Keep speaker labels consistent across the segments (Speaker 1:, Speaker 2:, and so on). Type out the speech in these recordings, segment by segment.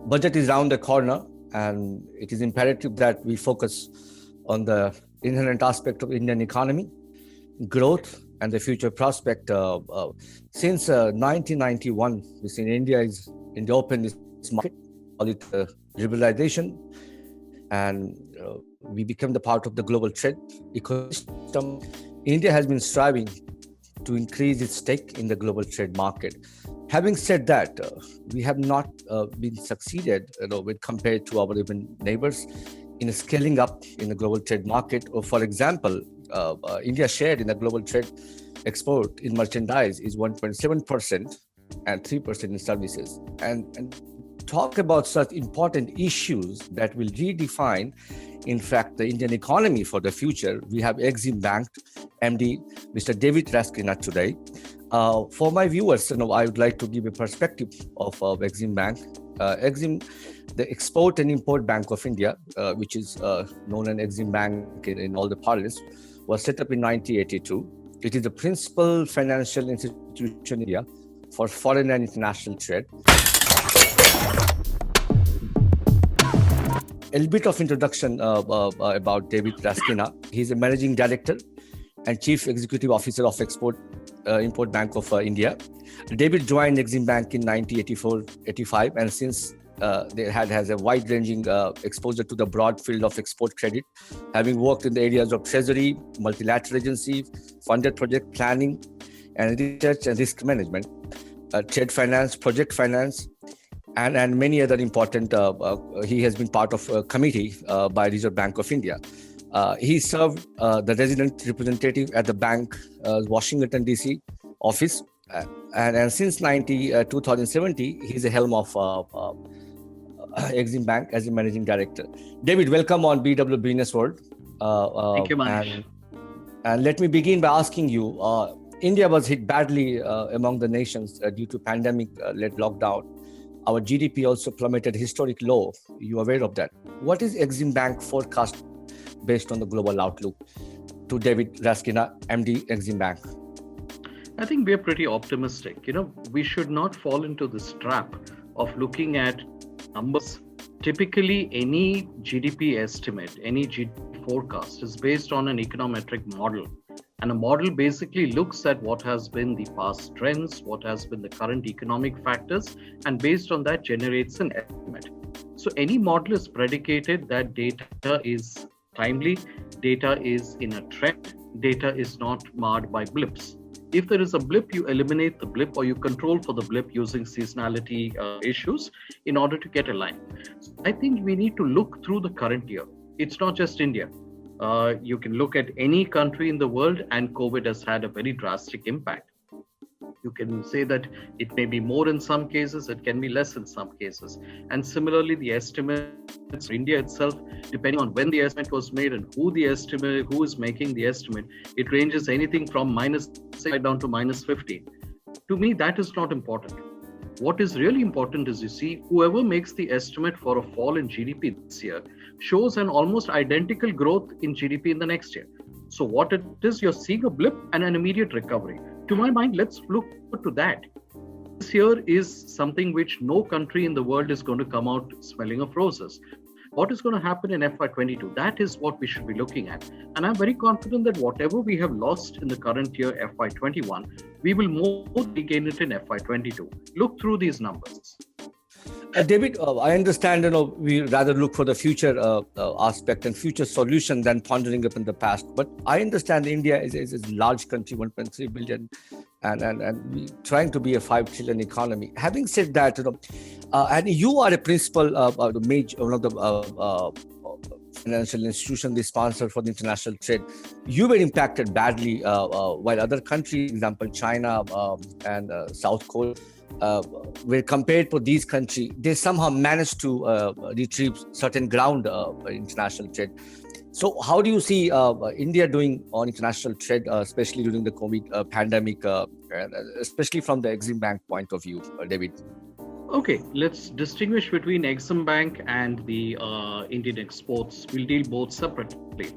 Speaker 1: Budget is around the corner, and it is imperative that we focus on the inherent aspect of Indian economy, growth, and the future prospect. Since 1991, we've seen India is in the open market, call it liberalization, and we become the part of the global trade ecosystem. India has been striving to increase its stake in the global trade market. Having said that, we have not been succeeded, with compared to our even neighbors in scaling up in the global trade market. Or, for example, India's share in the global trade export in merchandise is 1.7% and 3% in services. And talk about such important issues that will redefine, in fact, the Indian economy for the future. We have Exim Bank MD, Mr. David Raskinat today. For my viewers, I would like to give a perspective of Exim Bank. Exim, the Export and Import Bank of India, which is known as Exim Bank in all the parlance, was set up in 1982. It is the principal financial institution in India for foreign and international trade. A little bit of introduction about David Raskinat. He's a managing director and chief executive officer of Export Import Bank of India. David joined Exim Bank in 1984-85, and since they has a wide-ranging exposure to the broad field of export credit, having worked in the areas of treasury, multilateral agency, funded project planning, and research and risk management, trade finance, project finance, and many other important. He has been part of a committee by Reserve Bank of India. He served the resident representative at the bank Washington DC office, and since 2017 he's a helm of Exim Bank as a managing director. David, welcome on BW Business World.
Speaker 2: Thank you, Manish.
Speaker 1: And let me begin by asking you, India was hit badly among the nations due to pandemic-led lockdown. Our GDP also plummeted historic low. You are aware of that. What is Exim Bank forecast based on the global outlook? To David Raskinat, MD, Exim Bank.
Speaker 2: I think we are pretty optimistic. We should not fall into this trap of looking at numbers. Typically, any GDP estimate, any GDP forecast is based on an econometric model. And a model basically looks at what has been the past trends, what has been the current economic factors, and based on that generates an estimate. So any model is predicated that data is timely, data is in a trend, data is not marred by blips. If there is a blip, you eliminate the blip or you control for the blip using seasonality issues in order to get a line. So I think we need to look through the current year. It's not just India. You can look at any country in the world and COVID has had a very drastic impact. You can say that it may be more in some cases, it can be less in some cases. And similarly, the estimates for India itself, depending on when the estimate was made and who is making the estimate, it ranges anything from -6 down to -15. To me, that is not important. What is really important is, whoever makes the estimate for a fall in GDP this year shows an almost identical growth in GDP in the next year. So what it is, you're seeing a blip and an immediate recovery. To my mind, let's look to that. This year is something which no country in the world is going to come out smelling of roses. What is going to happen in FY22? That is what we should be looking at. And I'm very confident that whatever we have lost in the current year, FY21, we will more regain it in FY22. Look through these numbers.
Speaker 1: David, I understand, we rather look for the future aspect and future solution than pondering up in the past. But I understand India is a large country, 1.3 billion, and we trying to be a 5 trillion economy. Having said that, and you are a principal, one of the financial institution, the sponsor for the international trade. You were impacted badly, while other countries, for example, China and South Korea, were compared to these countries, they somehow managed to retrieve certain ground in international trade. So how do you see India doing on international trade, especially during the COVID pandemic, especially from the Exim Bank point of view, David?
Speaker 2: Okay, let's distinguish between Exim Bank and the Indian exports. We'll deal both separately.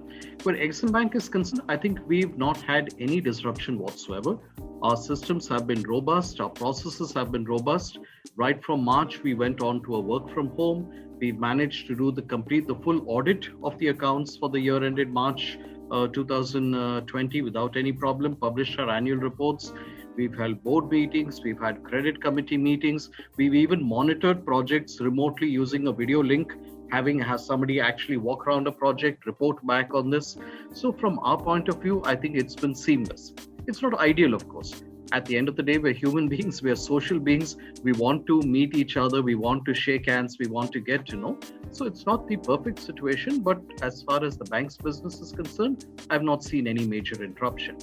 Speaker 2: Where Exim Bank is concerned, I think we've not had any disruption whatsoever. Our systems have been robust, our processes have been robust. Right from March, we went on to a work from home. We've managed to do the full audit of the accounts for the year ended March 2020 without any problem, published our annual reports. We've held board meetings, we've had credit committee meetings, we've even monitored projects remotely using a video link, has somebody actually walk around a project, report back on this. So from our point of view, I think it's been seamless. It's not ideal, of course. At the end of the day, we're human beings, we're social beings. We want to meet each other, we want to shake hands, we want to get to know. So it's not the perfect situation, but as far as the bank's business is concerned, I've not seen any major interruption.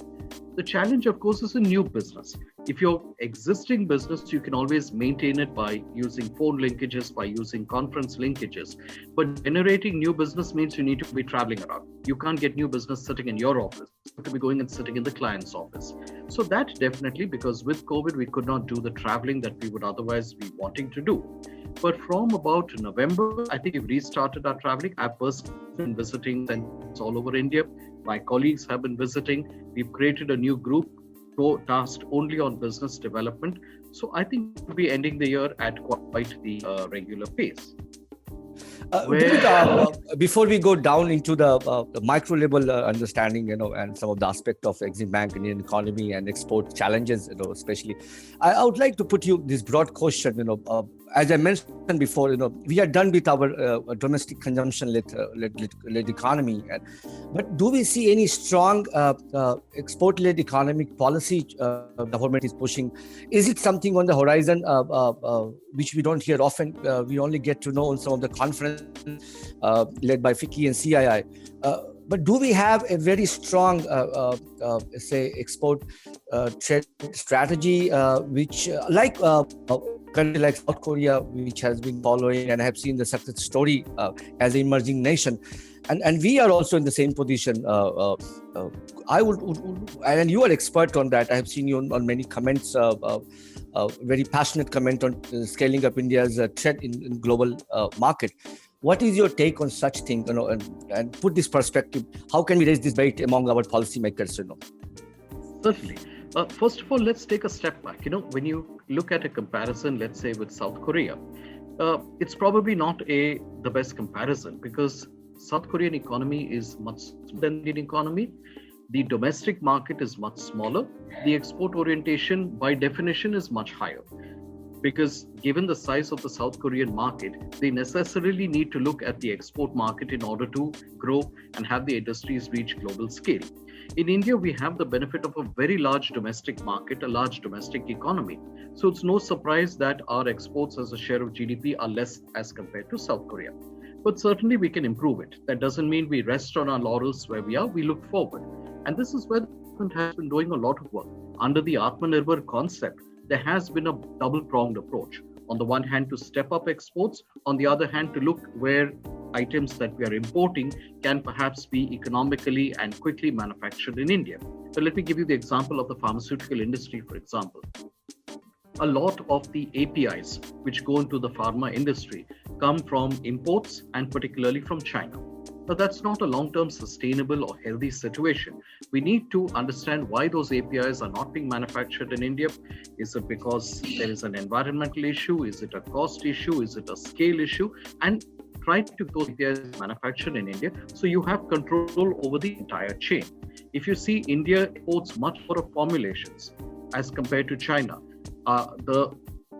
Speaker 2: The challenge, of course, is a new business. If your existing business, you can always maintain it by using phone linkages, by using conference linkages. But generating new business means you need to be traveling around. You can't get new business sitting in your office. You have to be going and sitting in the client's office. So that definitely, because with COVID, we could not do the traveling that we would otherwise be wanting to do. But from about November, I think we've restarted our traveling. I've personally been visiting centers all over India. My colleagues have been visiting. We've created a new group tasked only on business development. So I think we'll be ending the year at quite the regular pace.
Speaker 1: Before we go down into the micro level understanding, and some of the aspect of Exim Bank Indian economy and export challenges, especially, I would like to put you this broad question. As I mentioned before, we are done with our domestic consumption-led economy, but do we see any strong export-led economic policy the government is pushing? Is it something on the horizon which we don't hear often? We only get to know on some of the conferences led by FICCI and CII. But do we have a very strong, say, export trade strategy, which like country like South Korea, which has been following and have seen the success story as an emerging nation, and we are also in the same position. I would, and you are expert on that. I have seen you on many comments, very passionate comment on scaling up India's trade in global market. What is your take on such thing, and put this perspective? How can we raise this debate among our policymakers?
Speaker 2: Certainly. First of all, let's take a step back. When you look at a comparison, let's say with South Korea, it's probably not the best comparison, because South Korean economy is much smaller than the Indian economy. The domestic market is much smaller. The export orientation, by definition, is much higher. Because given the size of the South Korean market, they necessarily need to look at the export market in order to grow and have the industries reach global scale. In India, we have the benefit of a very large domestic market, a large domestic economy. So it's no surprise that our exports as a share of GDP are less as compared to South Korea. But certainly we can improve it. That doesn't mean we rest on our laurels where we are. We look forward. And this is where the government has been doing a lot of work. Under the Atmanirbhar concept, there has been a double-pronged approach. On the one hand, to step up exports. On the other hand, to look where items that we are importing can perhaps be economically and quickly manufactured in India. So let me give you the example of the pharmaceutical industry, for example. A lot of the APIs which go into the pharma industry come from imports, and particularly from China. But that's not a long-term sustainable or healthy situation. We need to understand why those APIs are not being manufactured in India. Is it because there is an environmental issue? Is it a cost issue? Is it a scale issue? And try to get those APIs manufactured in India so you have control over the entire chain. If you see, India imports much more of formulations as compared to China. The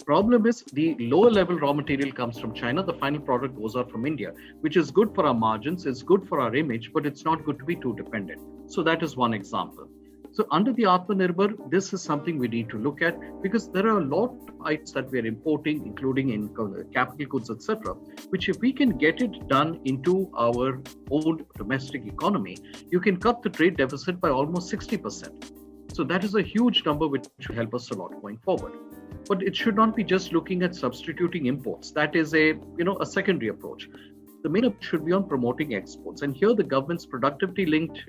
Speaker 2: problem is the lower level raw material comes from China. The final product goes out from India, which is good for our margins, it's good for our image, but it's not good to be too dependent. So that is one example. So under the Atmanirbhar, this is something we need to look at, because there are a lot of items that we are importing, including in capital goods, etc., which if we can get it done into our own domestic economy, you can cut the trade deficit by almost 60%. So that is a huge number which will help us a lot going forward. But it should not be just looking at substituting imports. That is a secondary approach. The main approach should be on promoting exports. And here the government's production-linked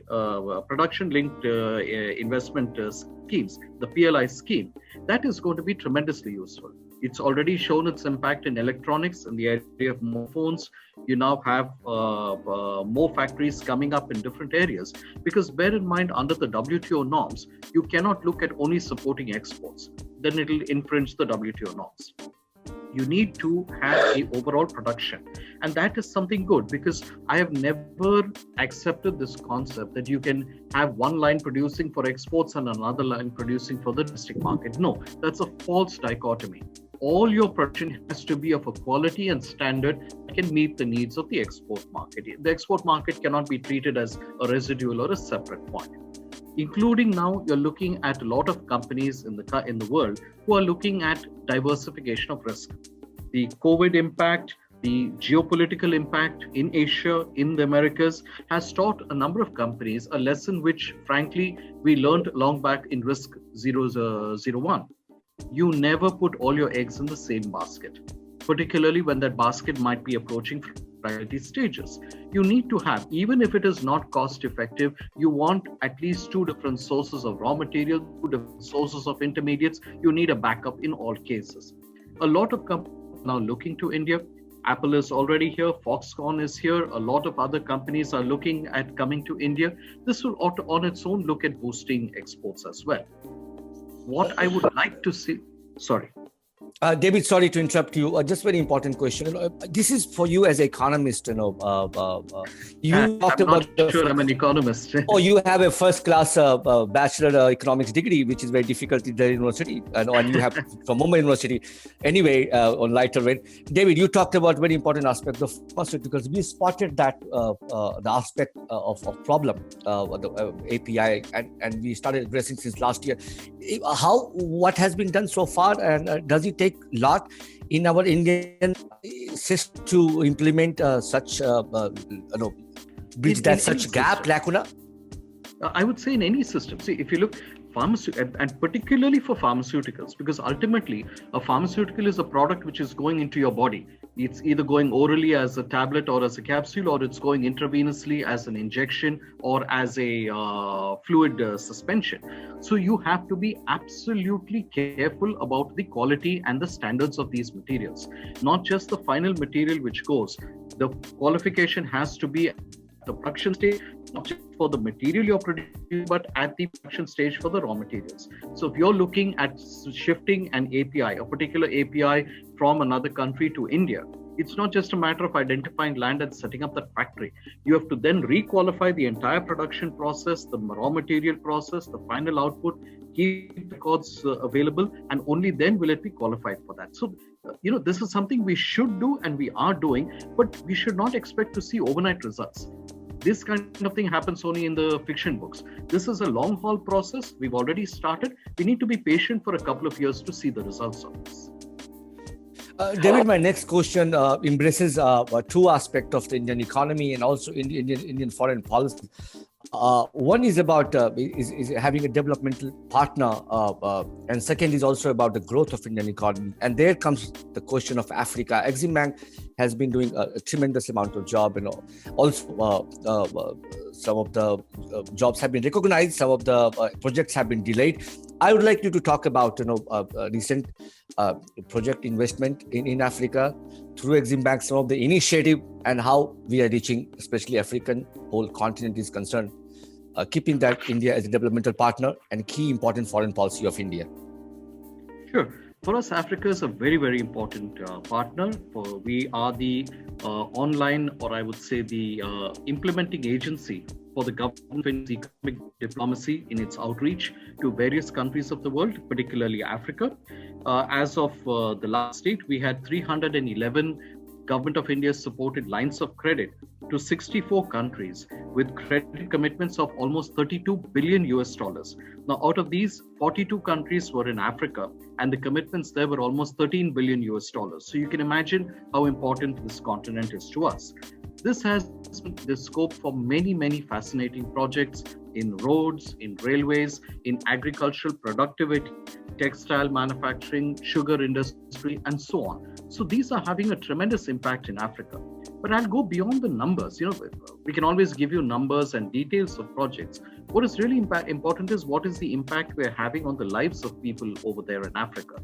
Speaker 2: investment schemes, the PLI scheme, that is going to be tremendously useful. It's already shown its impact in electronics, in the area of more phones. You now have more factories coming up in different areas. Because bear in mind, under the WTO norms, you cannot look at only supporting exports. Then it'll infringe the WTO norms. You need to have an overall production. And that is something good, because I have never accepted this concept that you can have one line producing for exports and another line producing for the domestic market. No, that's a false dichotomy. All your production has to be of a quality and standard that can meet the needs of the export market. The export market cannot be treated as a residual or a separate point. Including now, you're looking at a lot of companies in the world who are looking at diversification of risk. The COVID impact, the geopolitical impact in Asia, in the Americas, has taught a number of companies a lesson which, frankly, we learned long back in Risk 001. You never put all your eggs in the same basket, particularly when that basket might be approaching fragility stages. You need to have, even if it is not cost effective, you want at least 2 different sources of raw material, 2 different sources of intermediates. You need a backup in all cases. A lot of companies are now looking to India. Apple is already here, Foxconn is here, a lot of other companies are looking at coming to India. This will on its own look at boosting exports as well. What I would like to see, sorry.
Speaker 1: David, sorry to interrupt you. Just very important question. This is for you as an economist. You
Speaker 2: talked about. I'm not sure I'm an economist.
Speaker 1: Oh, you have a first-class bachelor economics degree, which is very difficult in the university, and you have from Mumbai University. Anyway, on lighter vein, David, you talked about very important aspect of pharmaceuticals. We spotted that the aspect of problem, the API, and we started addressing since last year. What has been done so far, and does it take a lot in our Indian system to implement such bridge that such gap, lacuna?
Speaker 2: I would say in any system. See, if you look and particularly for pharmaceuticals, because ultimately a pharmaceutical is a product which is going into your body. It's either going orally as a tablet or as a capsule, or it's going intravenously as an injection or as a fluid suspension. So you have to be absolutely careful about the quality and the standards of these materials. Not just the final material which goes. The qualification has to be at the production stage, not just for the material you're producing, but at the production stage for the raw materials. So if you're looking at shifting an API, a particular API from another country to India, it's not just a matter of identifying land and setting up that factory. You have to then requalify the entire production process, the raw material process, the final output, keep records available, and only then will it be qualified for that. So, this is something we should do and we are doing, but we should not expect to see overnight results. This kind of thing happens only in the fiction books. This is a long haul process. We've already started. We need to be patient for a couple of years to see the results of this.
Speaker 1: David, my next question embraces two aspects of the Indian economy and also Indian foreign policy. One is about is having a developmental partner, and second is also about the growth of Indian economy. And there comes the question of Africa. Exim Bank has been doing a tremendous amount of job, also some of the jobs have been recognized, some of the projects have been delayed. I would like you to talk about recent project investment in Africa through Exim Bank, some of the initiative and how we are reaching, especially African whole continent is concerned, keeping that India as a developmental partner and key important foreign policy of India.
Speaker 2: Sure. For us, Africa is a very, very important partner. We are the online, or I would say the implementing agency for the government's economic diplomacy in its outreach to various countries of the world, particularly Africa. As of the last date, we had 311 Government of India supported lines of credit to 64 countries with credit commitments of almost 32 billion US dollars. Now, out of these, 42 countries were in Africa, and the commitments there were almost 13 billion US dollars. So you can imagine how important this continent is to us. This has the scope for many, many fascinating projects in roads, in railways, in agricultural productivity, textile manufacturing, sugar industry, and so on. So these are having a tremendous impact in Africa. But I'll go beyond the numbers. We can always give you numbers and details of projects. What is really important is what is the impact we're having on the lives of people over there in Africa.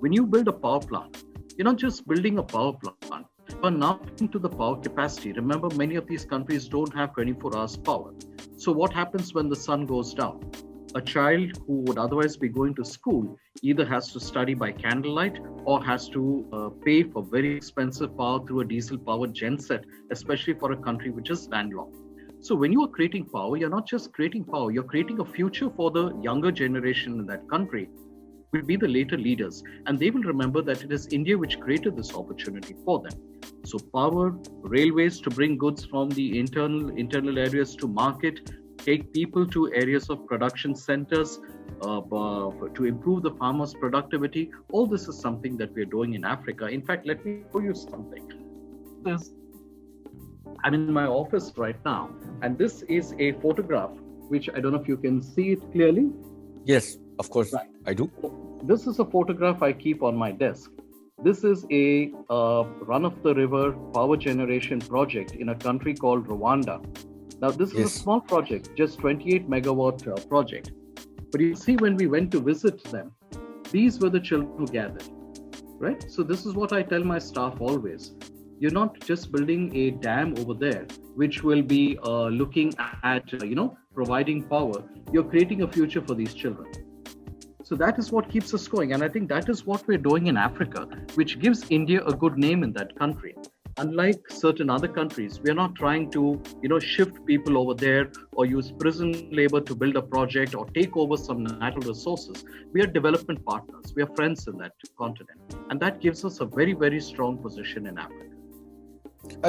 Speaker 2: When you build a power plant, you're not just building a power plant, but now into the power capacity. Remember, many of these countries don't have 24 hours power. So what happens when the sun goes down? A child who would otherwise be going to school either has to study by candlelight or has to pay for very expensive power through a diesel powered genset, especially for a country which is landlocked. So when you are creating power, you're not just creating power, you're creating a future for the younger generation in that country, will be the later leaders. And they will remember that it is India which created this opportunity for them. So power, railways to bring goods from the internal areas to market, take people to areas of production centers to improve the farmers' productivity. All this is something that we're doing in Africa. In fact, let me show you something. I'm in my office right now, and this is a photograph, which I don't know if you can see it clearly.
Speaker 1: Yes, of course, right. I do.
Speaker 2: This is a photograph I keep on my desk. This is a run-of-the-river power generation project in a country called Rwanda. Now, this is a small project, just 28 megawatt project. But you see, when we went to visit them, these were the children who gathered, right? So this is what I tell my staff always. You're not just building a dam over there, which will be looking at, providing power. You're creating a future for these children. So that is what keeps us going. And I think that is what we're doing in Africa, which gives India a good name in that country. Unlike certain other countries, we are not trying to, shift people over there or use prison labor to build a project or take over some natural resources. We are development partners. We are friends in that continent. And that gives us a very, very strong position in Africa.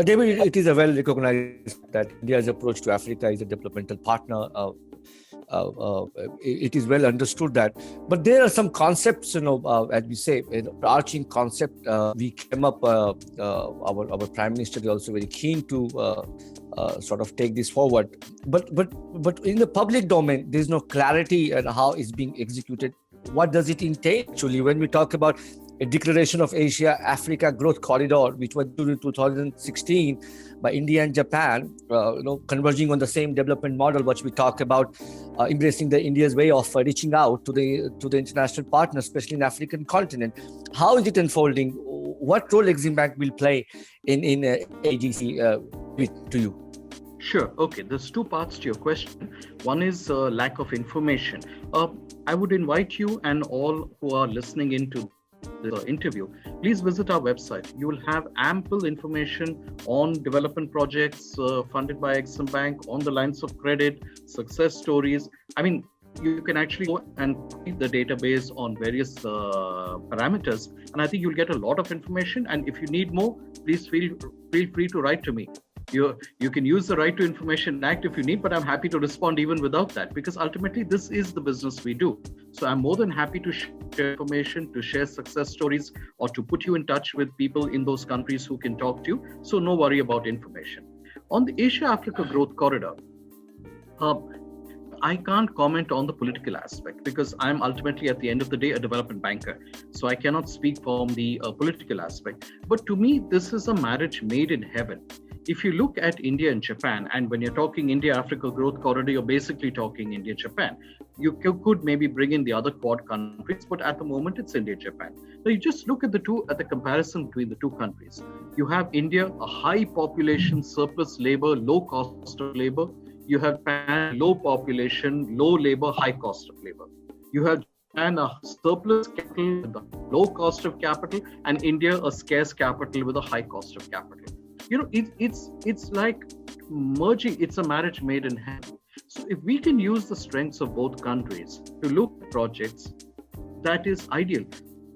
Speaker 1: David, it is a well recognized that India's approach to Africa is a developmental partner. It is well understood that, but there are some concepts, as we say, arching concept. We came up. Our Prime Minister is also very keen to sort of take this forward. But in the public domain, there is no clarity on how it's being executed. What does it entail actually when we talk about a declaration of Asia-Africa growth corridor, which was done in 2016 by India and Japan, converging on the same development model, which we talk about, embracing the India's way of reaching out to the international partners, especially in the African continent. How is it unfolding? What role Exim Bank will play in AGC to you?
Speaker 2: Sure. Okay. There's two parts to your question. One is lack of information. I would invite you and all who are listening into the interview, please visit our website. You will have ample information on development projects funded by Exim Bank, on the lines of credit, success stories. I mean, you can actually go and read the database on various parameters, and I think you'll get a lot of information. And if you need more, please feel free to write to me. You can use the Right to Information Act if you need, but I'm happy to respond even without that, because ultimately this is the business we do. So I'm more than happy to share information, to share success stories, or to put you in touch with people in those countries who can talk to you. So no worry about information. On the Asia-Africa Growth Corridor, I can't comment on the political aspect because I'm ultimately, at the end of the day, a development banker. So I cannot speak from the political aspect. But to me, this is a marriage made in heaven. If you look at India and Japan, and when you're talking India-Africa Growth Corridor, you're basically talking India-Japan. You could maybe bring in the other Quad countries, but at the moment it's India-Japan. Now you just look at the comparison between the two countries. You have India, a high population, surplus labor, low cost of labor. You have Japan, low population, low labor, high cost of labor. You have Japan, a surplus capital with a low cost of capital, and India, a scarce capital with a high cost of capital. It's like merging. It's a marriage made in heaven. So if we can use the strengths of both countries to look at projects, that is ideal.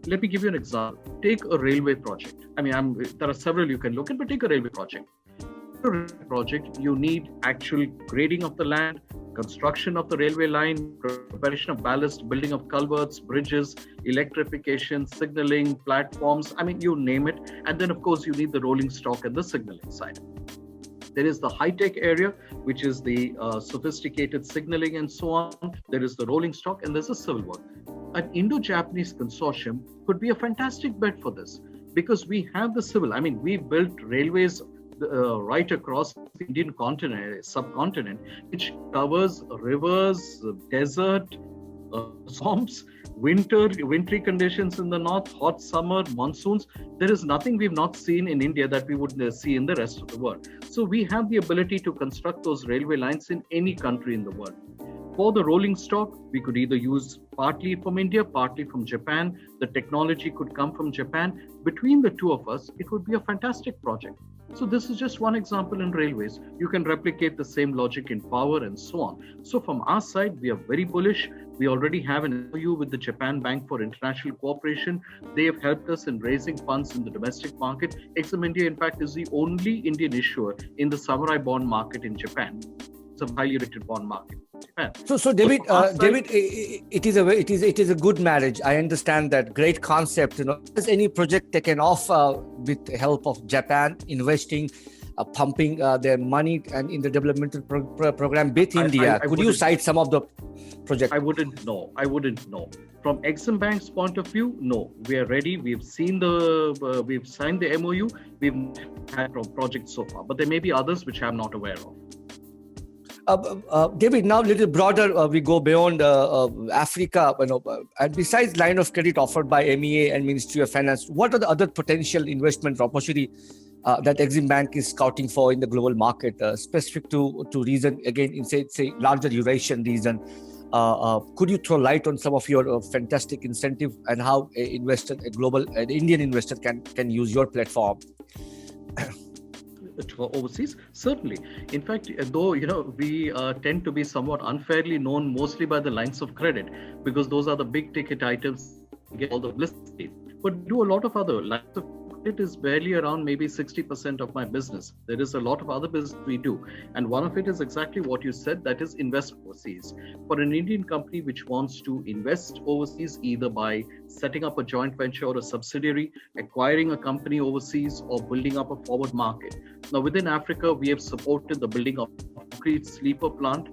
Speaker 2: Let me give you an example. Take a railway project. I mean, there are several you can look at, but take a railway project. For a railway project, you need actual grading of the land, construction of the railway line, preparation of ballast, building of culverts, bridges, electrification, signaling, platforms, I mean, you name it. And then, of course, you need the rolling stock and the signaling side. There is the high-tech area, which is the sophisticated signaling and so on. There is the rolling stock, and there's a civil work. An Indo-Japanese consortium could be a fantastic bet for this because we have the civil. I mean, we built railways right across the Indian subcontinent, which covers rivers, desert, swamps, wintry conditions in the north, hot summer, monsoons. There is nothing we've not seen in India that we would see in the rest of the world. So we have the ability to construct those railway lines in any country in the world. For the rolling stock, we could either use partly from India, partly from Japan. The technology could come from Japan. Between the two of us, it would be a fantastic project. So this is just one example in railways. You can replicate the same logic in power and so on. So from our side, we are very bullish. We already have an MOU with the Japan Bank for International Cooperation. They have helped us in raising funds in the domestic market. Exim India, in fact, is the only Indian issuer in the samurai bond market in Japan. It's a highly rated bond market.
Speaker 1: So David, it is a good marriage. I understand that great concept. Has any project taken off with the help of Japan investing, pumping their money and in the developmental program with India? Could you cite some of the projects?
Speaker 2: I wouldn't know. From Exim Bank's point of view, no. We are ready. We've signed the MOU. We've had projects so far, but there may be others which I'm not aware of.
Speaker 1: David, now a little broader, we go beyond Africa, and besides line of credit offered by MEA and Ministry of Finance, what are the other potential investment opportunity that Exim Bank is scouting for in the global market, specific to region, again, in say larger Eurasian region? Could you throw light on some of your fantastic incentive and how an Indian investor can use your platform?
Speaker 2: Overseas, certainly. In fact, though we tend to be somewhat unfairly known mostly by the lines of credit, because those are the big ticket items, get all the publicity. But do a lot of other lines of credit is barely around maybe 60% of my business. There is a lot of other business we do, and one of it is exactly what you said, that is invest overseas. For an Indian company which wants to invest overseas, either by setting up a joint venture or a subsidiary, acquiring a company overseas, or building up a forward market. Now, within Africa, we have supported the building of a concrete sleeper plant.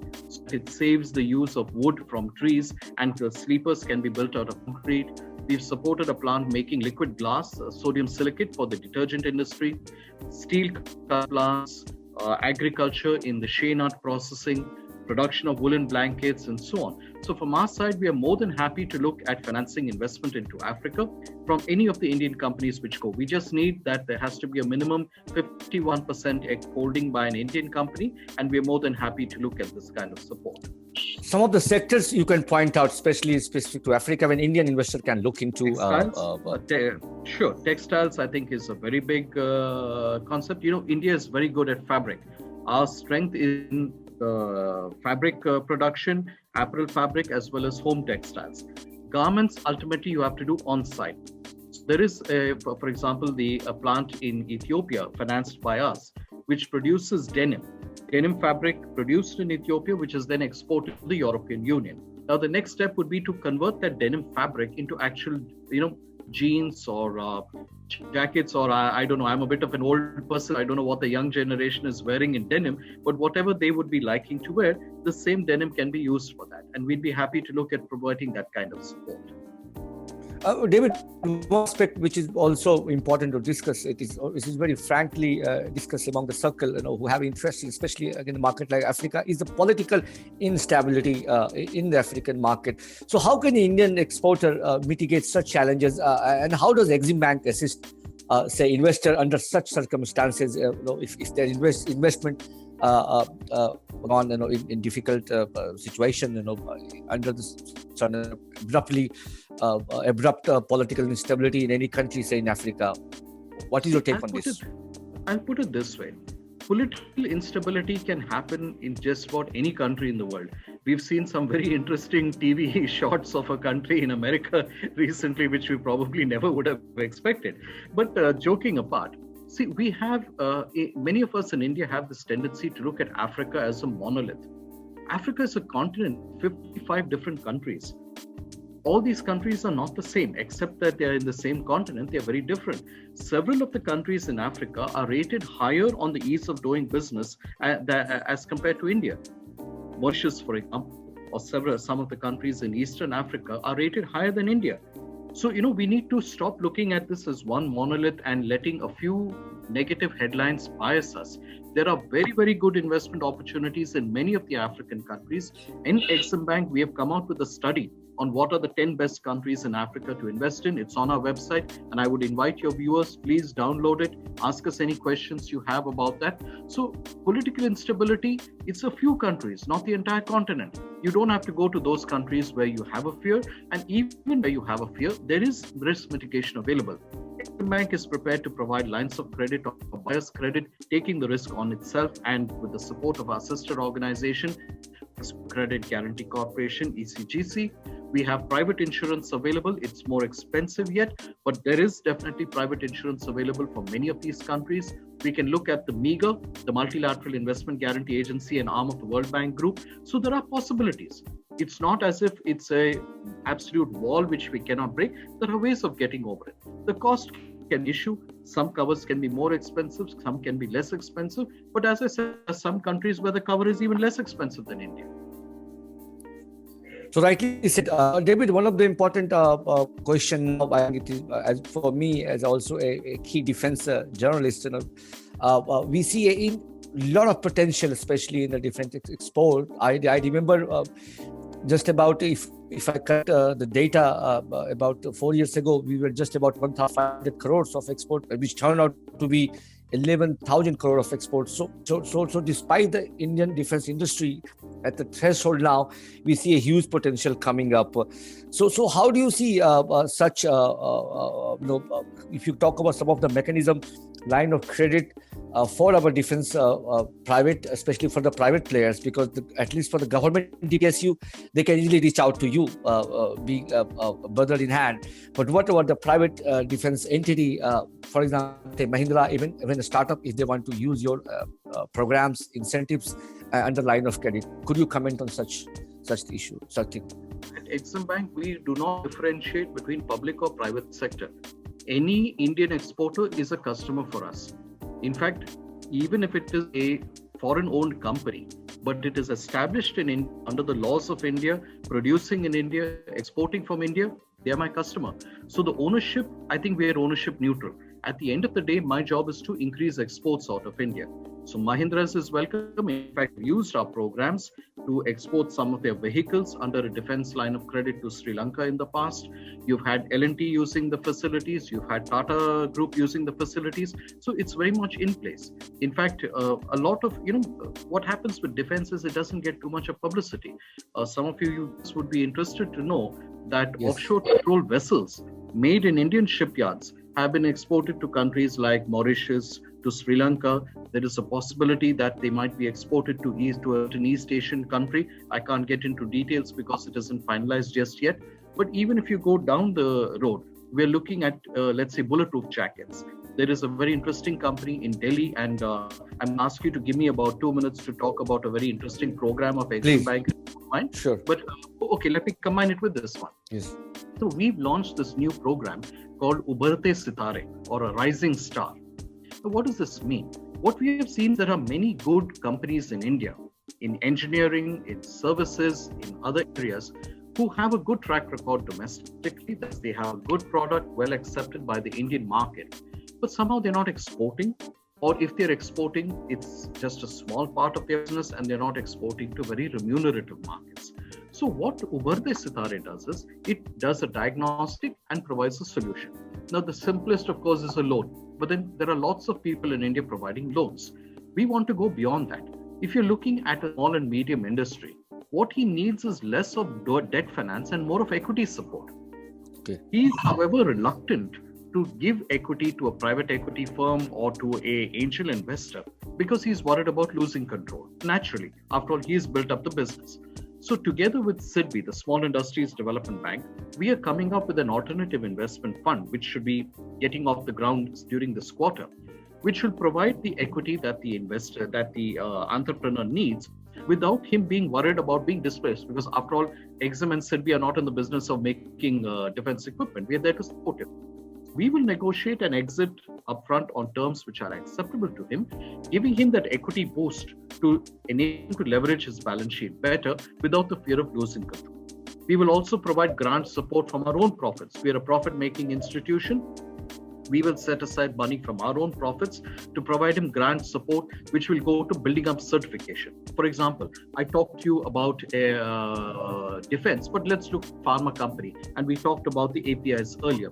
Speaker 2: It saves the use of wood from trees, and the sleepers can be built out of concrete. We've supported a plant making liquid glass, sodium silicate for the detergent industry, steel plants, agriculture in the shea nut processing, production of woolen blankets, and so on. So from our side, we are more than happy to look at financing investment into Africa from any of the Indian companies which go. We just need that there has to be a minimum 51% holding by an Indian company, and we are more than happy to look at this kind of support.
Speaker 1: Some of the sectors you can point out, especially specific to Africa, when Indian investor can look into.
Speaker 2: Sure. Textiles, I think, is a very big concept. India is very good at fabric. Our strength is in fabric production, apparel fabric, as well as home textiles. Garments, ultimately, you have to do on-site. So there is, for example, a plant in Ethiopia financed by us, which produces denim fabric produced in Ethiopia, which is then exported to the European Union. Now, the next step would be to convert that denim fabric into actual, jeans or jackets, or I don't know, I'm a bit of an old person. I don't know what the young generation is wearing in denim, but whatever they would be liking to wear, the same denim can be used for that. And we'd be happy to look at providing that kind of support.
Speaker 1: David, one aspect which is also important to discuss, it is very frankly discussed among the circle, who have interest, especially in a market like Africa, is the political instability in the African market. So how can the Indian exporter mitigate such challenges, and how does Exim Bank assist, say, investor under such circumstances? If their investment on in difficult situation, under this sort of abrupt political instability in any country, say in Africa. What is your take on this?
Speaker 2: I'll put it this way. Political instability can happen in just about any country in the world. We've seen some very interesting TV shots of a country in America recently, which we probably never would have expected. But joking apart, see, we have, many of us in India have this tendency to look at Africa as a monolith. Africa is a continent, 55 different countries. All these countries are not the same, except that they are in the same continent. They are very different. Several of the countries in Africa are rated higher on the ease of doing business as compared to India. Mauritius, for example, or some of the countries in Eastern Africa are rated higher than India. So, we need to stop looking at this as one monolith and letting a few negative headlines bias us. There are very, very good investment opportunities in many of the African countries. In Exim Bank, we have come out with a study on what are the 10 best countries in Africa to invest in. It's on our website, and I would invite your viewers, please download it, ask us any questions you have about that. So political instability, it's a few countries, not the entire continent. You don't have to go to those countries where you have a fear, and even where you have a fear, there is risk mitigation available. Exim Bank is prepared to provide lines of credit or buyer's credit, taking the risk on itself, and with the support of our sister organization, Credit Guarantee Corporation, ECGC. We have private insurance available. It's more expensive yet, but there is definitely private insurance available for many of these countries. We can look at the MIGA, the Multilateral Investment Guarantee Agency, an arm of the World Bank Group. So there are possibilities. It's not as if it's a absolute wall which we cannot break. There are ways of getting over it. The cost can issue. Some covers can be more expensive, some can be less expensive. But as I said, there are some countries where the cover is even less expensive than India.
Speaker 1: So rightly said, David, one of the important question, I think it is, as for me as also a key defense journalist, we see a lot of potential, especially in the defense export. I remember just about, if I cut the data about 4 years ago, we were just about 1,500 crores of export, which turned out to be 11,000 crore of exports. So despite the Indian defense industry at the threshold now, we see a huge potential coming up. So how do you see such, if you talk about some of the mechanism, line of credit for our defense private, especially for the private players, because at least for the government DPSU, they can easily reach out to you, being brother in hand. But what about the private defense entity, for example, Mahindra, even a startup, if they want to use your programs, incentives under line of credit? Could you comment on such issue, such thing?
Speaker 2: At Exim Bank, we do not differentiate between public or private sector. Any Indian exporter is a customer for us. In fact, even if it is a foreign-owned company, but it is established under the laws of India, producing in India, exporting from India, they are my customer. So the ownership, I think we are ownership neutral. At the end of the day, my job is to increase exports out of India. So Mahindra's is welcome. In fact, we used our programs to export some of their vehicles under a defense line of credit to Sri Lanka in the past. You've had L&T using the facilities. You've had Tata Group using the facilities. So it's very much in place. In fact, a lot of, what happens with defense is it doesn't get too much of publicity. Some of you would be interested to know that offshore patrol vessels made in Indian shipyards have been exported to countries like Mauritius, to Sri Lanka. There is a possibility that they might be exported to an East Asian country. I can't get into details because it isn't finalized just yet. But even if you go down the road, we're looking at, let's say, bulletproof jackets. There is a very interesting company in Delhi, and I'm going to ask you to give me about 2 minutes to talk about a very interesting program of Exim Bank.
Speaker 1: Sure.
Speaker 2: But okay, let me combine it with this one.
Speaker 1: Yes.
Speaker 2: So we've launched this new program called Ubarte Sitare, or a rising star. So what does this mean? What we have seen, there are many good companies in India, in engineering, in services, in other areas, who have a good track record domestically, that they have a good product well accepted by the Indian market, but somehow they're not exporting, or if they're exporting, it's just a small part of their business and they're not exporting to very remunerative markets. So what Ubarte Sitare does is, it does a diagnostic and provides a solution. Now, the simplest, of course, is a loan. But then there are lots of people in India providing loans. We want to go beyond that. If you're looking at a small and medium industry, what he needs is less of debt finance and more of equity support.
Speaker 1: Okay.
Speaker 2: He is, however, reluctant to give equity to a private equity firm or to an angel investor because he's worried about losing control. Naturally, after all, he's built up the business. So together with SIDBI, the Small Industries Development Bank, we are coming up with an alternative investment fund, which should be getting off the ground during this quarter, which will provide the equity that the investor, that the entrepreneur needs, without him being worried about being displaced. Because after all, Exim and SIDBI are not in the business of making defense equipment. We are there to support him. We will negotiate an exit upfront on terms which are acceptable to him, giving him that equity boost to enable him to leverage his balance sheet better without the fear of losing control. We will also provide grant support from our own profits. We are a profit-making institution. We will set aside money from our own profits to provide him grant support, which will go to building up certification. For example, I talked to you about defense, but let's look at pharma company. And we talked about the APIs earlier.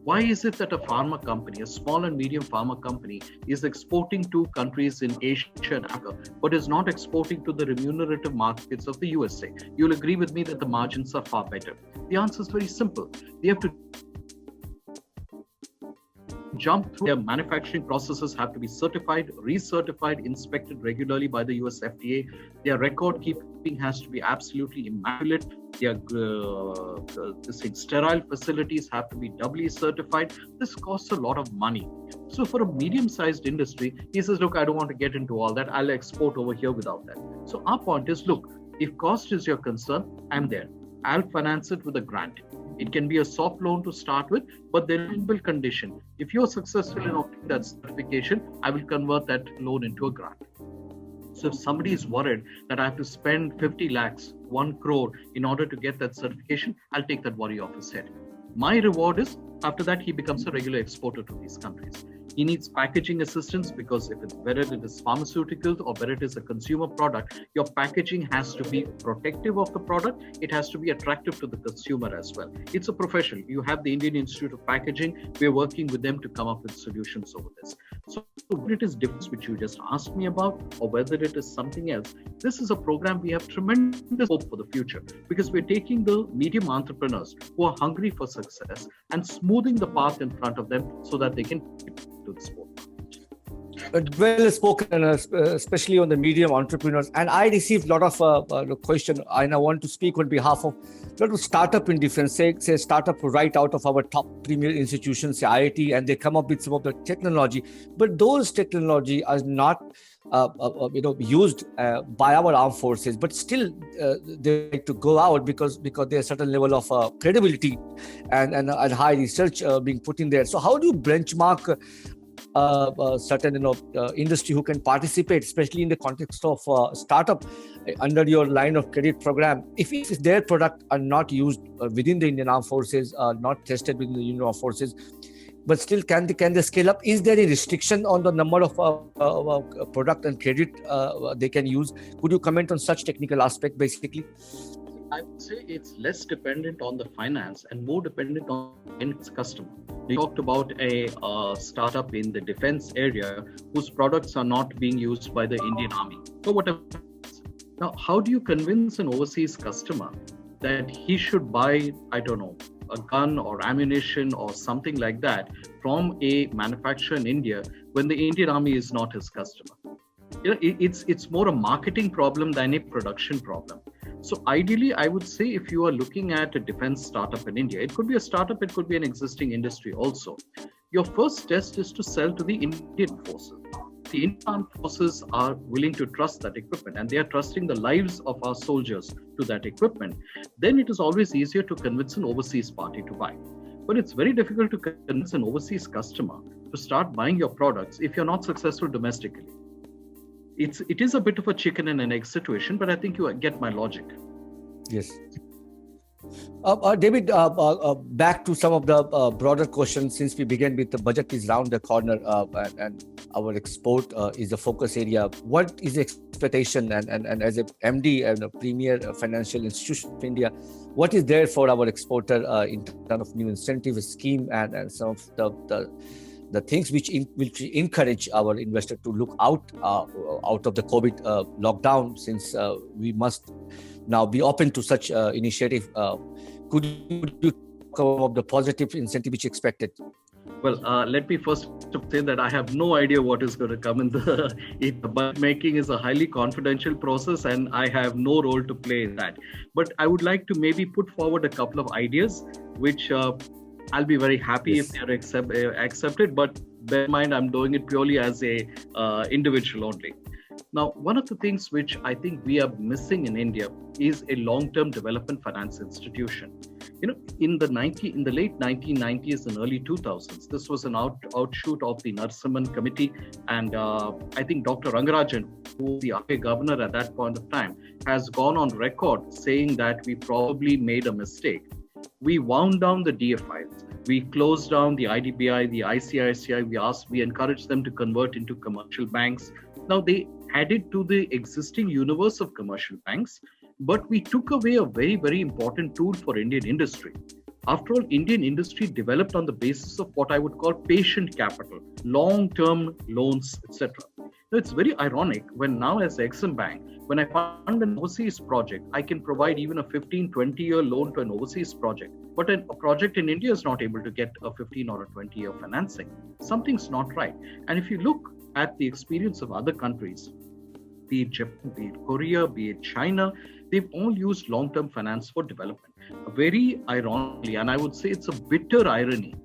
Speaker 2: Why is it that a pharma company, a small and medium pharma company, is exporting to countries in Asia and Africa, but is not exporting to the remunerative markets of the USA? You'll agree with me that the margins are far better. The answer is very simple. They have to jump through their manufacturing processes, have to be certified, recertified, inspected regularly by the US FDA. Their record keeping has to be absolutely immaculate. Their sterile facilities have to be doubly certified. This costs a lot of money. So for a medium-sized industry, he says, look, I don't want to get into all that. I'll export over here without that. So our point is, look, if cost is your concern, I'm there. I'll finance it with a grant. It can be a soft loan to start with, but there is a condition. If you're successful in obtaining that certification, I will convert that loan into a grant. So if somebody is worried that I have to spend 50 lakhs, 1 crore in order to get that certification, I'll take that worry off his head. My reward is, after that, he becomes a regular exporter to these countries. He needs packaging assistance because whether it is pharmaceuticals or whether it is a consumer product, your packaging has to be protective of the product. It has to be attractive to the consumer as well. It's a profession. You have the Indian Institute of Packaging. We're working with them to come up with solutions over this. So whether it is difference which you just asked me about, or whether it is something else, this is a program we have tremendous hope for the future, because we're taking the medium entrepreneurs who are hungry for success and smoothing the path in front of them so that they can to the sport.
Speaker 1: Well spoken, especially on the medium entrepreneurs. And I received a lot of question, and I want to speak on behalf of a lot of startup in defense, say startup right out of our top premier institutions, say IIT, and they come up with some of the technology. But those technology are not used by our armed forces, but still they like to go out because there's a certain level of credibility and high research being put in there. So how do you benchmark certain industry who can participate, especially in the context of startup under your line of credit program, if their product are not used within the Indian Armed Forces, not tested within the Indian Armed Forces, but still can they scale up? Is there a restriction on the number of product and credit they can use? Could you comment on such technical aspect basically?
Speaker 2: I would say it's less dependent on the finance and more dependent on its customer. We talked about a startup in the defense area whose products are not being used by the Indian Army for whatever. Now, how do you convince an overseas customer that he should buy, I don't know, a gun or ammunition or something like that from a manufacturer in India when the Indian Army is not his customer? It's more a marketing problem than a production problem. So ideally, I would say if you are looking at a defense startup in India, it could be a startup, it could be an existing industry also. Your first test is to sell to the Indian forces. The Indian armed forces are willing to trust that equipment, and they are trusting the lives of our soldiers to that equipment. Then it is always easier to convince an overseas party to buy. But it's very difficult to convince an overseas customer to start buying your products if you're not successful domestically. It is a bit of a chicken and an egg situation, but I think you get my logic.
Speaker 1: Yes. David, back to some of the broader questions, since we began with the budget is round the corner and our export is the focus area. What is the expectation and as a MD and a premier financial institution of India, what is there for our exporter in terms of new incentive scheme and some of the things which encourage our investor to look out of the COVID lockdown, since we must now be open to such initiative. Could you talk about the positive incentive which expected?
Speaker 2: Well, let me first say that I have no idea what is going to come in the budget making is a highly confidential process, and I have no role to play in that. But I would like to maybe put forward a couple of ideas, which I'll be very happy if they are accepted. But bear in mind, I'm doing it purely as a individual only. Now, one of the things which I think we are missing in India is a long-term development finance institution. In the late 1990s and early 2000s, this was an outshoot of the Narasimhan Committee, and I think Dr. Rangarajan, who was the RBI governor at that point of time, has gone on record saying that we probably made a mistake We wound down the DFIs. We closed down the IDBI, the ICICI. We encouraged them to convert into commercial banks. Now they added to the existing universe of commercial banks, but we took away a very, very important tool for Indian industry. After all, Indian industry developed on the basis of what I would call patient capital, long-term loans, etc. Now, it's very ironic when now as Exim Bank, when I fund an overseas project, I can provide even a 15, 20-year loan to an overseas project. But a project in India is not able to get a 15 or a 20-year financing. Something's not right. And if you look at the experience of other countries, be it Japan, be it Korea, be it China, they've all used long-term finance for development. Very ironically, and I would say it's a bitter irony,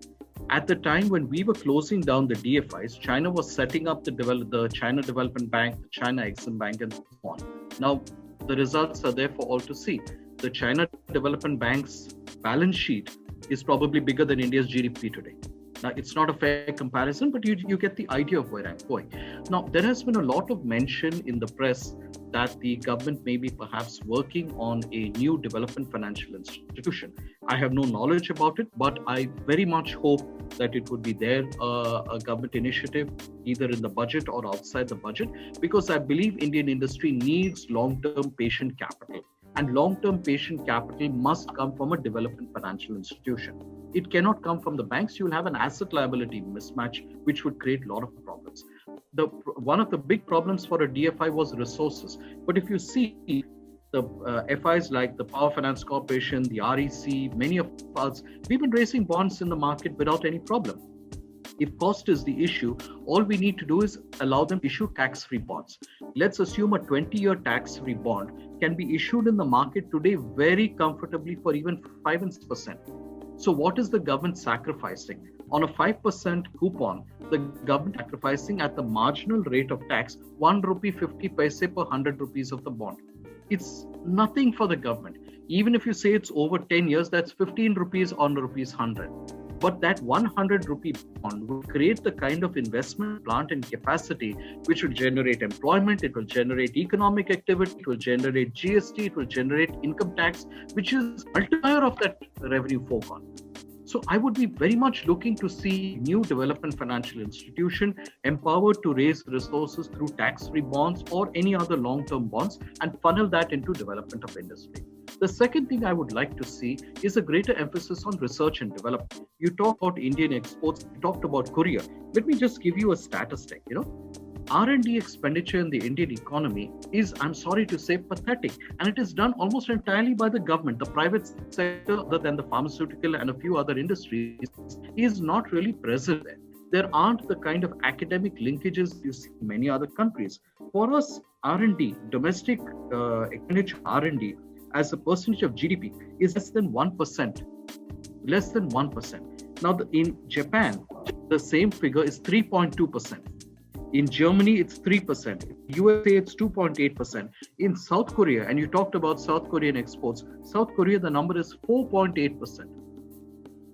Speaker 2: at the time when we were closing down the DFIs, China was setting up the China Development Bank, the China Exim Bank, and so on. Now, the results are there for all to see. The China Development Bank's balance sheet is probably bigger than India's GDP today. Now, it's not a fair comparison, but you get the idea of where I'm going. Now, there has been a lot of mention in the press that the government may be perhaps working on a new development financial institution. I have no knowledge about it, but I very much hope that it would be there, a government initiative, either in the budget or outside the budget, because I believe Indian industry needs long-term patient capital. And long-term patient capital must come from a development financial institution. It cannot come from the banks. You will have an asset liability mismatch, which would create a lot of problems. One of the big problems for a DFI was resources. But if you see the FIs like the Power Finance Corporation, the REC, many of us, we've been raising bonds in the market without any problem. If cost is the issue, all we need to do is allow them to issue tax-free bonds. Let's assume a 20-year tax-free bond can be issued in the market today very comfortably for even 5 and 6%. So what is the government sacrificing? On a 5% coupon, the government sacrificing at the marginal rate of tax, 1 rupee 50 paise per 100 rupees of the bond. It's nothing for the government. Even if you say it's over 10 years, that's 15 rupees on rupees 100. But that 100 rupee bond will create the kind of investment plant and capacity which will generate employment, it will generate economic activity, it will generate GST, it will generate income tax, which is multiplier of that revenue foregone. So I would be very much looking to see new development financial institution empowered to raise resources through tax-free bonds or any other long-term bonds and funnel that into development of industry. The second thing I would like to see is a greater emphasis on research and development. You talked about Indian exports, you talked about Korea. Let me just give you a statistic. R&D expenditure in the Indian economy is, I'm sorry to say, pathetic. And it is done almost entirely by the government. The private sector, other than the pharmaceutical and a few other industries, is not really present there. There aren't the kind of academic linkages you see in many other countries. For us, R&D, domestic expenditure R&D, as a percentage of GDP is less than 1%. Less than 1%. Now, in Japan, the same figure is 3.2%. In Germany, it's 3%. USA, it's 2.8%. In South Korea, and you talked about South Korean exports, South Korea, the number is 4.8%.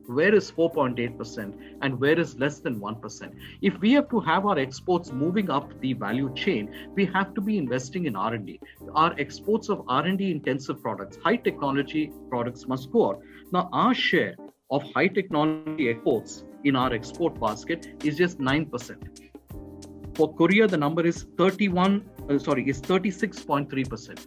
Speaker 2: Where is 4.8% and where is less than 1%? If we have to have our exports moving up the value chain, we have to be investing in R&D. Our exports of R&D intensive products, high technology products must go out. Now, our share of high technology exports in our export basket is just 9%. For Korea, the number is 36.3%.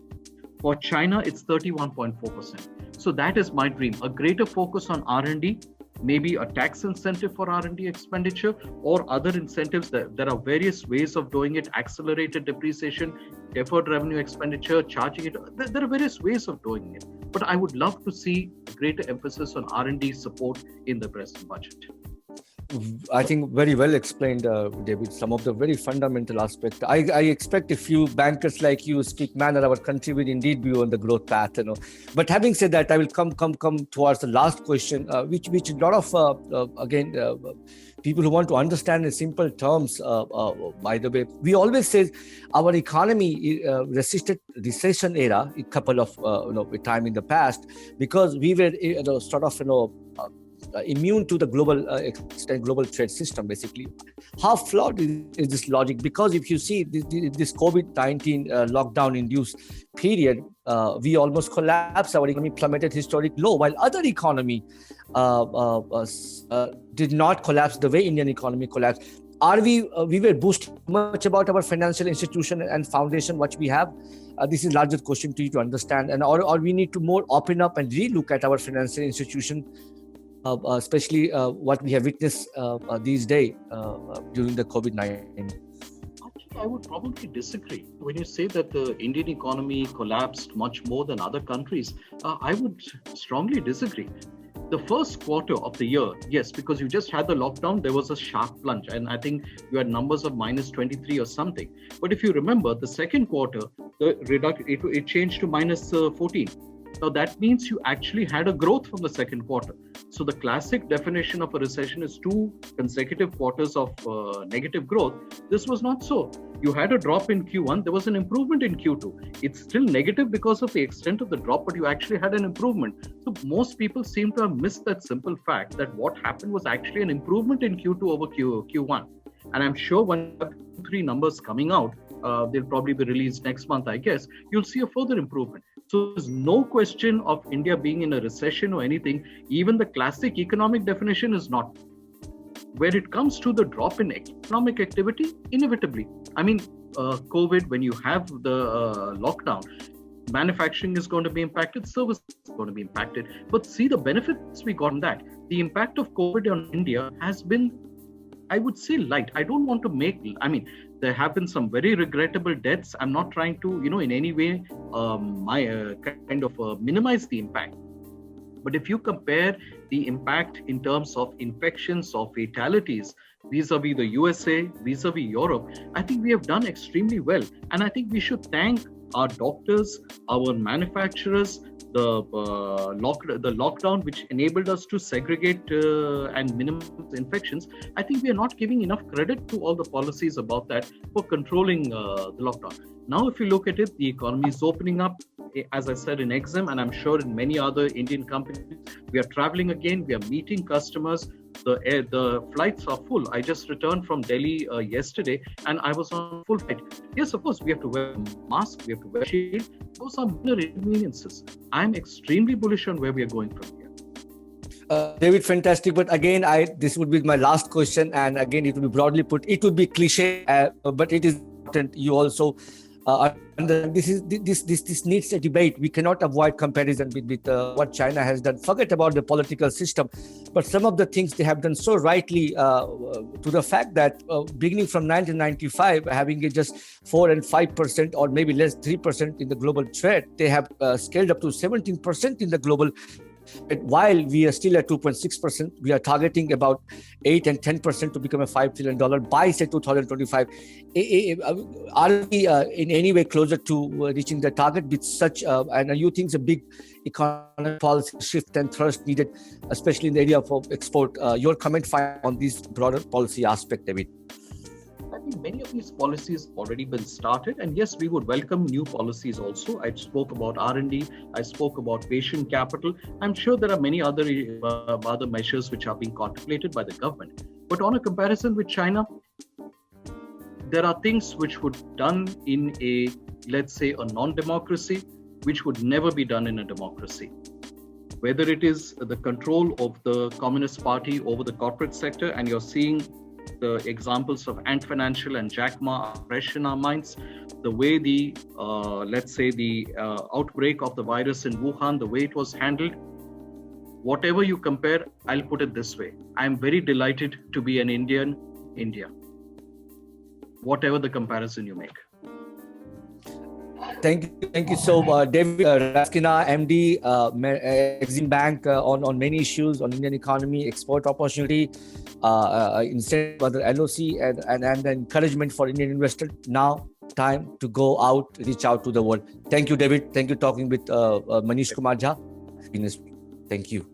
Speaker 2: For China, it's 31.4%. So that is my dream, a greater focus on R&D, maybe a tax incentive for R&D expenditure or other incentives. There are various ways of doing it, accelerated depreciation, deferred revenue expenditure, charging it. There are various ways of doing it. But I would love to see a greater emphasis on R&D support in the present budget.
Speaker 1: I think very well explained, David, some of the very fundamental aspects. I expect a few bankers like you speak manner, our country will indeed be on the growth path. But having said that, I will come towards the last question, which a lot of, people who want to understand in simple terms, by the way, we always say our economy resisted recession era a couple of time in the past because we were immune to the global global trade system, basically. How flawed is this logic? Because if you see this COVID-19 lockdown-induced period, we almost collapsed. Our economy plummeted historic low, while other economy did not collapse the way Indian economy collapsed. We were boosting much about our financial institution and foundation, what we have? This is larger question to you to understand, and or we need to more open up and relook at our financial institution, especially what we have witnessed these days during the COVID-19.
Speaker 2: I would probably disagree. When you say that the Indian economy collapsed much more than other countries, I would strongly disagree. The first quarter of the year, yes, because you just had the lockdown, there was a sharp plunge. And I think you had numbers of minus 23 or something. But if you remember, the second quarter, it changed to minus 14. Now that means you actually had a growth from the second quarter. So the classic definition of a recession is 2 consecutive quarters of negative growth. This was not so. You had a drop in Q1, there was an improvement in Q2. It's still negative because of the extent of the drop, but you actually had an improvement. So most people seem to have missed that simple fact that what happened was actually an improvement in Q2 over Q1. And I'm sure when Q3 numbers coming out, they'll probably be released next month, I guess, you'll see a further improvement. So there's no question of India being in a recession or anything. Even the classic economic definition is not. Where it comes to the drop in economic activity, inevitably. I mean, COVID, when you have the lockdown, manufacturing is going to be impacted, service is going to be impacted. But see the benefits we got from that. The impact of COVID on India has been, I would say, light. I don't want to there have been some very regrettable deaths. I'm not trying to, in any way, minimize the impact. But if you compare the impact in terms of infections or fatalities vis-a-vis the USA, vis-a-vis Europe, I think we have done extremely well. And I think we should thank our doctors, our manufacturers, the lockdown, which enabled us to segregate and minimize infections. I think we are not giving enough credit to all the policies about that for controlling the lockdown. Now, if you look at it, the economy is opening up, as I said, in Exim, and I'm sure in many other Indian companies. We are traveling again, we are meeting customers. The flights are full. I just returned from Delhi yesterday and I was on full flight. Yes, of course, we have to wear a mask, we have to wear a shield. Those are minor inconveniences. I'm extremely bullish on where we are going from here.
Speaker 1: David, fantastic. But again, this would be my last question. And again, it will be broadly put. It would be cliche, but it is important. You also this needs a debate. We cannot avoid comparison with what China has done. Forget about the political system, but some of the things they have done so rightly to the fact that beginning from 1995, having it just 4 and 5% or maybe less 3% in the global trade, they have scaled up to 17% in the global. But while we are still at 2.6%, we are targeting about 8 and 10% to become a $5 trillion by, say, 2025. Are we in any way closer to reaching the target with such, and you think it's a big economic policy shift and thrust needed, especially in the area of export? Your comment on this broader policy aspect, David?
Speaker 2: I think many of these policies have already been started, and yes, we would welcome new policies also. I spoke about R&D, I spoke about patient capital. I'm sure there are many other measures which are being contemplated by the government. But on a comparison with China, there are things which would be done in a, let's say, a non-democracy, which would never be done in a democracy. Whether it is the control of the Communist Party over the corporate sector, and you're seeing the examples of Ant Financial and Jack Ma are fresh in our minds. The way the, outbreak of the virus in Wuhan, the way it was handled, whatever you compare, I'll put it this way. I'm very delighted to be an Indian in India. Whatever the comparison you make.
Speaker 1: Thank you so much, David Raskina, MD, Exim Bank, on many issues on Indian economy, export opportunity, instead of the LOC and the encouragement for Indian investors. Now, time to go out, reach out to the world. Thank you, David. Thank you, talking with Manish Kumar Jha. Thank you.